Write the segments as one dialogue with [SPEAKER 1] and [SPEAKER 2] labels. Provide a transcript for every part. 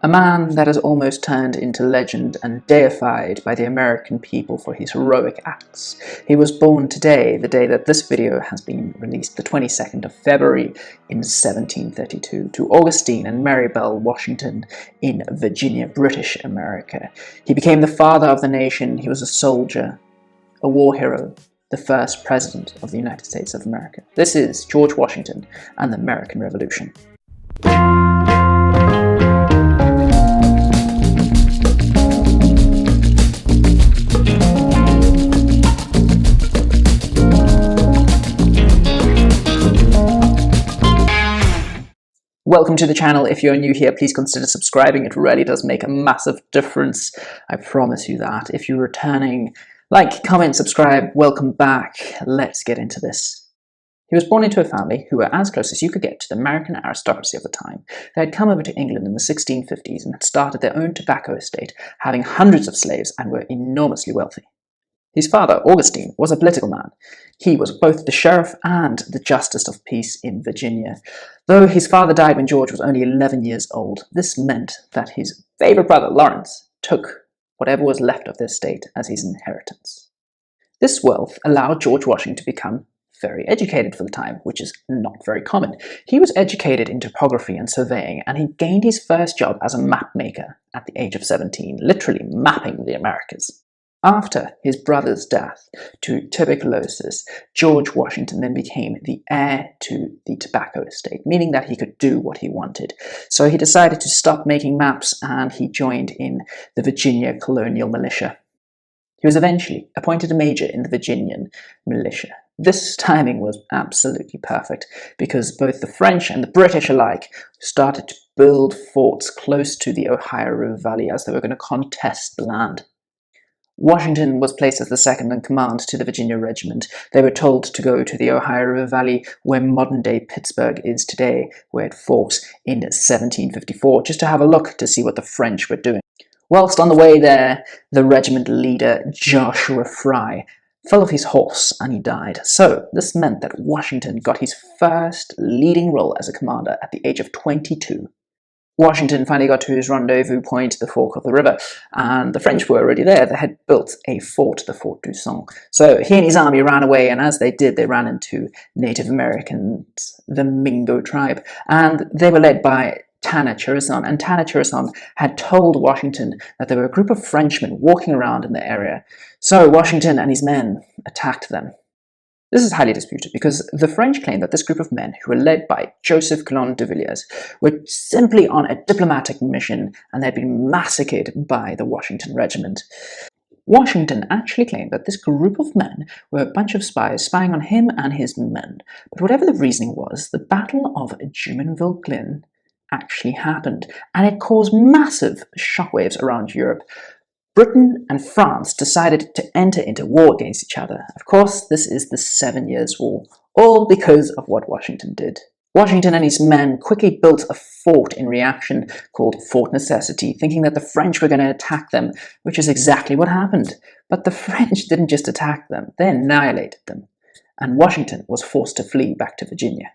[SPEAKER 1] A man that has almost turned into legend and deified by the American people for his heroic acts. He was born today, the day that this video has been released, the 22nd of February in 1732, to Augustine and Mary Bell Washington in Virginia, British America. He became the father of the nation. He was a soldier, a war hero, the first president of the United States of America. This is George Washington and the American Revolution. Welcome to the channel. If you're new here, please consider subscribing. It really does make a massive difference. I promise you that. If you're returning, like, comment, subscribe, welcome back. Let's get into this. He was born into a family who were as close as you could get to the American aristocracy of the time. They had come over to England in the 1650s and had started their own tobacco estate, having hundreds of slaves, and were enormously wealthy. His father, Augustine, was a political man. He was both the sheriff and the justice of peace in Virginia. Though his father died when George was only 11 years old, this meant that his favorite brother, Lawrence, took whatever was left of their estate as his inheritance. This wealth allowed George Washington to become very educated for the time, which is not very common. He was educated in topography and surveying, and he gained his first job as a map maker at the age of 17, literally mapping the Americas. After his brother's death to tuberculosis, George Washington then became the heir to the tobacco estate, meaning that he could do what he wanted. So he decided to stop making maps and he joined in the Virginia Colonial Militia. He was eventually appointed a major in the Virginian militia. This timing was absolutely perfect because both the French and the British alike started to build forts close to the Ohio River Valley as they were going to contest the land. Washington was placed as the second in command to the Virginia Regiment. They were told to go to the Ohio River Valley, where modern-day Pittsburgh is today, where it forks in 1754, just to have a look to see what the French were doing. Whilst on the way there, the regiment leader, Joshua Fry, fell off his horse and he died. So this meant that Washington got his first leading role as a commander at the age of 22. Washington finally got to his rendezvous point, the fork of the river, and the French were already there. They had built a fort, the Fort du Son. So he and his army ran away, and as they did, they ran into Native Americans, the Mingo tribe, and they were led by Tanner Churison, and Tanner Churison had told Washington that there were a group of Frenchmen walking around in the area. So Washington and his men attacked them. This is highly disputed because the French claim that this group of men, who were led by Joseph Coulon de Villiers, were simply on a diplomatic mission and they had been massacred by the Washington Regiment. Washington actually claimed that this group of men were a bunch of spies spying on him and his men. But whatever the reasoning was, the Battle of Jumonville Glen actually happened, and it caused massive shockwaves around Europe. Britain and France decided to enter into war against each other. Of course, this is the 7 Years' War, all because of what Washington did. Washington and his men quickly built a fort in reaction called Fort Necessity, thinking that the French were going to attack them, which is exactly what happened. But the French didn't just attack them, they annihilated them, and Washington was forced to flee back to Virginia.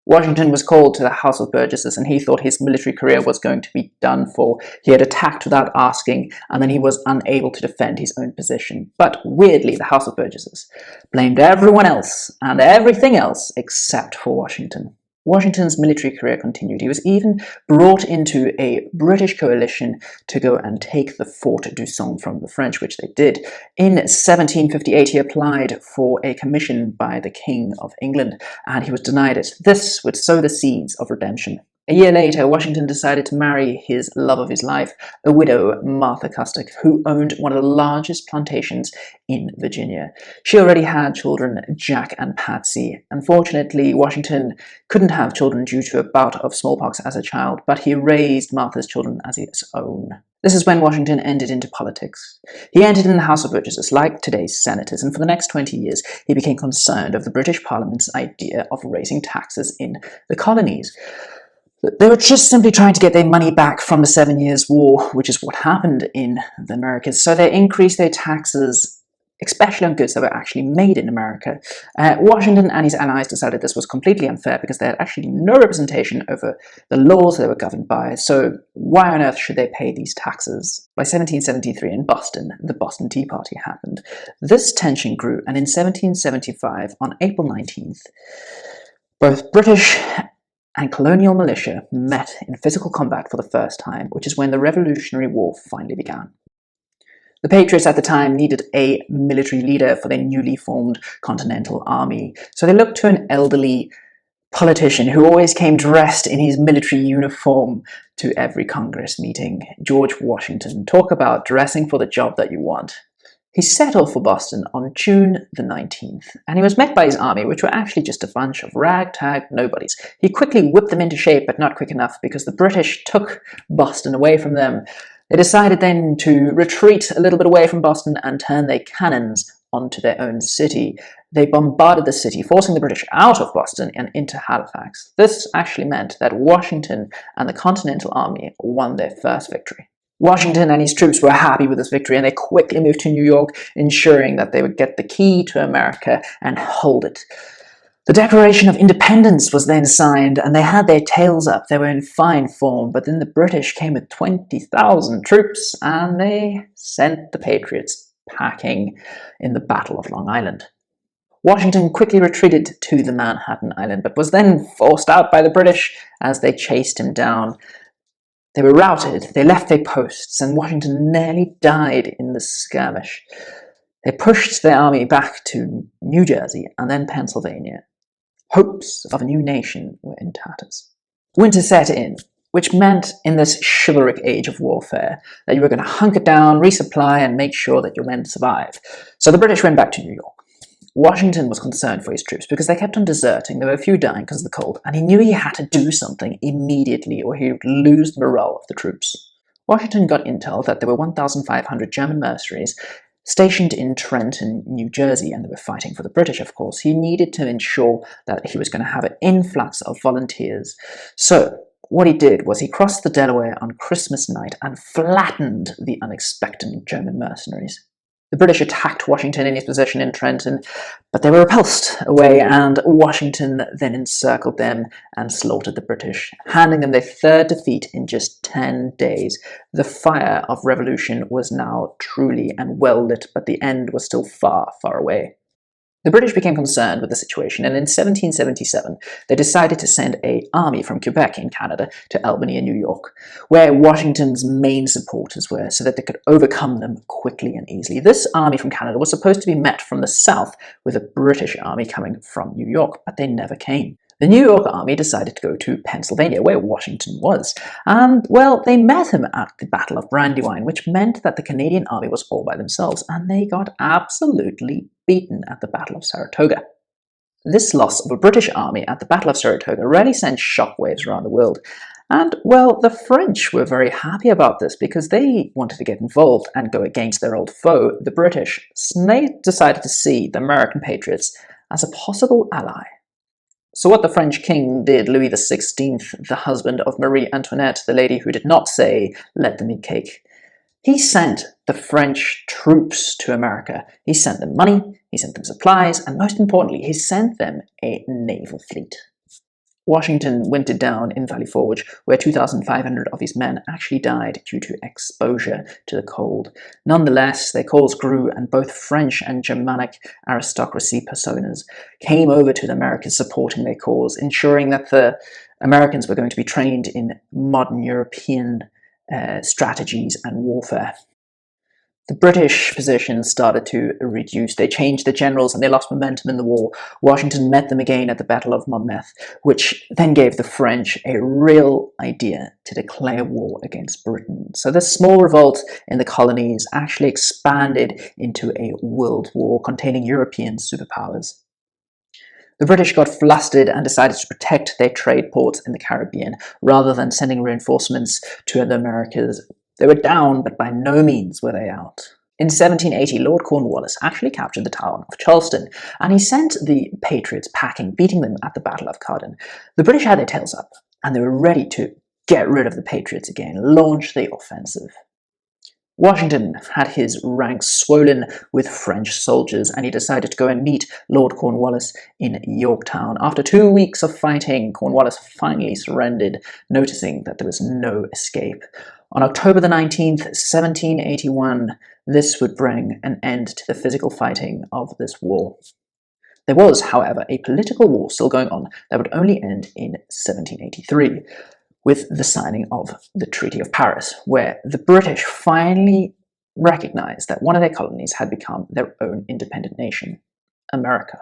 [SPEAKER 1] Washington was called to the House of Burgesses, and he thought his military career was going to be done for. He had attacked without asking, and then he was unable to defend his own position. But weirdly, the House of Burgesses blamed everyone else and everything else except for Washington. Washington's military career continued. He was even brought into a British coalition to go and take the Fort du Son from the French, which they did. In 1758, he applied for a commission by the King of England, and he was denied it. This would sow the seeds of redemption. A year later, Washington decided to marry his love of his life, a widow, Martha Custic, who owned one of the largest plantations in Virginia. She already had children, Jack and Patsy. Unfortunately, Washington couldn't have children due to a bout of smallpox as a child, but he raised Martha's children as his own. This is when Washington entered into politics. He entered in the House of Burgesses, like today's senators, and for the next 20 years, he became concerned of the British Parliament's idea of raising taxes in the colonies. They were just simply trying to get their money back from the 7 Years' War, which is what happened in the Americas. So they increased their taxes especially on goods that were actually made in America. Washington and his allies decided this was completely unfair because they had actually no representation over the laws they were governed by, so why on earth should they pay these taxes? By 1773 in Boston, the Boston Tea Party happened. This tension grew, and in 1775, on April 19th, both British and colonial militia met in physical combat for the first time, which is when the Revolutionary War finally began. The Patriots at the time needed a military leader for their newly formed Continental Army, so they looked to an elderly politician who always came dressed in his military uniform to every Congress meeting, George Washington. Talk about dressing for the job that you want. He set off for Boston on June the 19th, and he was met by his army, which were actually just a bunch of ragtag nobodies. He quickly whipped them into shape, but not quick enough, because the British took Boston away from them. They decided then to retreat a little bit away from Boston and turn their cannons onto their own city. They bombarded the city, forcing the British out of Boston and into Halifax. This actually meant that Washington and the Continental Army won their first victory. Washington and his troops were happy with this victory, and they quickly moved to New York, ensuring that they would get the key to America and hold it. The Declaration of Independence was then signed, and they had their tails up. They were in fine form, but then the British came with 20,000 troops, and they sent the Patriots packing in the Battle of Long Island. Washington quickly retreated to the Manhattan Island, but was then forced out by the British as they chased him down. They were routed, they left their posts, and Washington nearly died in the skirmish. They pushed their army back to New Jersey and then Pennsylvania. Hopes of a new nation were in tatters. Winter set in, which meant in this chivalric age of warfare that you were going to hunker down, resupply, and make sure that your men survive. So the British went back to New York. Washington was concerned for his troops because they kept on deserting. There were a few dying because of the cold, and he knew he had to do something immediately or he would lose the morale of the troops. Washington got intel that there were 1,500 German mercenaries stationed in Trenton, New Jersey, and they were fighting for the British, of course. He needed to ensure that he was going to have an influx of volunteers. So what he did was he crossed the Delaware on Christmas night and flattened the unexpected German mercenaries. The British attacked Washington in his position in Trenton, but they were repulsed away, and Washington then encircled them and slaughtered the British, handing them their third defeat in just 10 days. The fire of revolution was now truly and well lit, but the end was still far, far away. The British became concerned with the situation, and in 1777 they decided to send an army from Quebec in Canada to Albany in New York, where Washington's main supporters were, so that they could overcome them quickly and easily. This army from Canada was supposed to be met from the south with a British army coming from New York, but they never came. The New York army decided to go to Pennsylvania, where Washington was, and, well, they met him at the Battle of Brandywine, which meant that the Canadian army was all by themselves, and they got absolutely beaten at the Battle of Saratoga. This loss of a British army at the Battle of Saratoga really sent shockwaves around the world, and, well, the French were very happy about this because they wanted to get involved and go against their old foe, the British. So they decided to see the American Patriots as a possible ally. So what the French king did, Louis XVI, the husband of Marie Antoinette, the lady who did not say, "Let them eat cake," he sent the French troops to America. He sent them money, he sent them supplies, and most importantly, he sent them a naval fleet. Washington wintered down in Valley Forge, where 2,500 of his men actually died due to exposure to the cold. Nonetheless, their cause grew, and both French and Germanic aristocracy personas came over to the Americans supporting their cause, ensuring that the Americans were going to be trained in modern European strategies and warfare. The British position started to reduce. They changed the generals and they lost momentum in the war. Washington met them again at the Battle of Monmouth, which then gave the French a real idea to declare war against Britain. So this small revolt in the colonies actually expanded into a world war containing European superpowers. The British got flustered and decided to protect their trade ports in the Caribbean rather than sending reinforcements to the Americas. They were down, but by no means were they out. In 1780, Lord Cornwallis actually captured the town of Charleston, and he sent the Patriots packing, beating them at the Battle of Culloden. The British had their tails up, and they were ready to get rid of the Patriots again, launch the offensive. Washington had his ranks swollen with French soldiers, and he decided to go and meet Lord Cornwallis in Yorktown. After 2 weeks of fighting, Cornwallis finally surrendered, noticing that there was no escape. On October the 19th, 1781, this would bring an end to the physical fighting of this war. There was, however, a political war still going on that would only end in 1783. With the signing of the Treaty of Paris, where the British finally recognized that one of their colonies had become their own independent nation, America.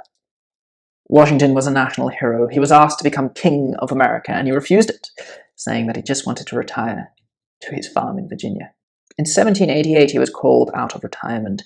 [SPEAKER 1] Washington was a national hero. He was asked to become King of America, and he refused it, saying that he just wanted to retire to his farm in Virginia. In 1788, he was called out of retirement.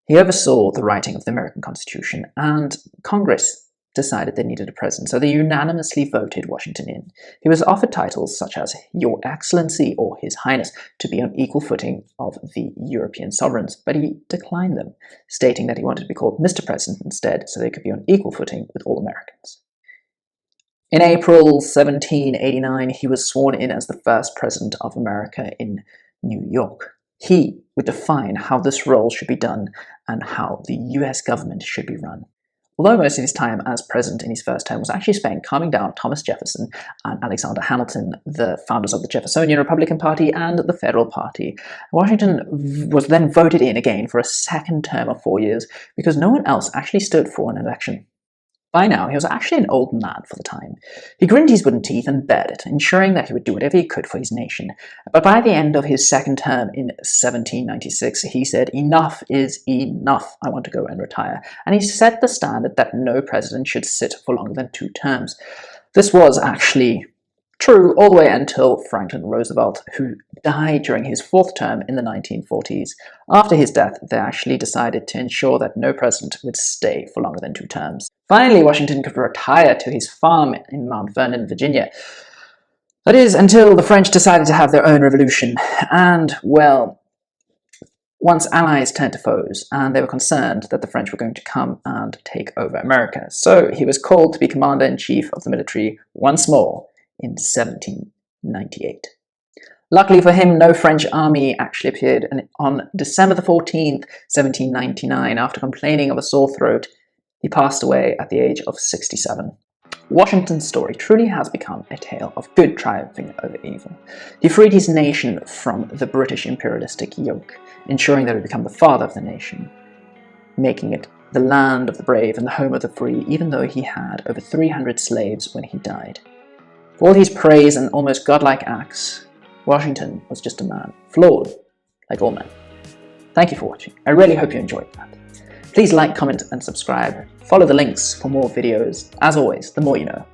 [SPEAKER 1] He oversaw the writing of the American Constitution, and Congress decided they needed a president, so they unanimously voted Washington in. He was offered titles such as Your Excellency or His Highness to be on equal footing of the European sovereigns, but he declined them, stating that he wanted to be called Mr. President instead, so they could be on equal footing with all Americans. In April 1789, he was sworn in as the first president of America in New York. He would define how this role should be done and how the US government should be run. Although most of his time as president in his first term was actually spent calming down Thomas Jefferson and Alexander Hamilton, the founders of the Jeffersonian Republican Party and the Federal Party, Washington was then voted in again for a second term of 4 years because no one else actually stood for an election. By now, he was actually an old man for the time. He grinned his wooden teeth and bared it, ensuring that he would do whatever he could for his nation. But by the end of his second term in 1796, he said, "Enough is enough. I want to go and retire." And he set the standard that no president should sit for longer than 2 terms. This was actually true all the way until Franklin Roosevelt, who died during his 4th term in the 1940s. After his death, they actually decided to ensure that no president would stay for longer than 2 terms. Finally, Washington could retire to his farm in Mount Vernon, Virginia. That is, until the French decided to have their own revolution. And, well, once allies turned to foes, and they were concerned that the French were going to come and take over America. So he was called to be commander-in-chief of the military once more in 1798. Luckily for him, no French army actually appeared, and on December the 14th, 1799, after complaining of a sore throat, he passed away at the age of 67. Washington's story truly has become a tale of good triumphing over evil. He freed his nation from the British imperialistic yoke, ensuring that it would become the father of the nation, making it the land of the brave and the home of the free, even though he had over 300 slaves when he died. For all his praise and almost godlike acts, Washington was just a man, flawed, like all men. Thank you for watching. I really hope you enjoyed that. Please like, comment, and subscribe. Follow the links for more videos. As always, the more you know.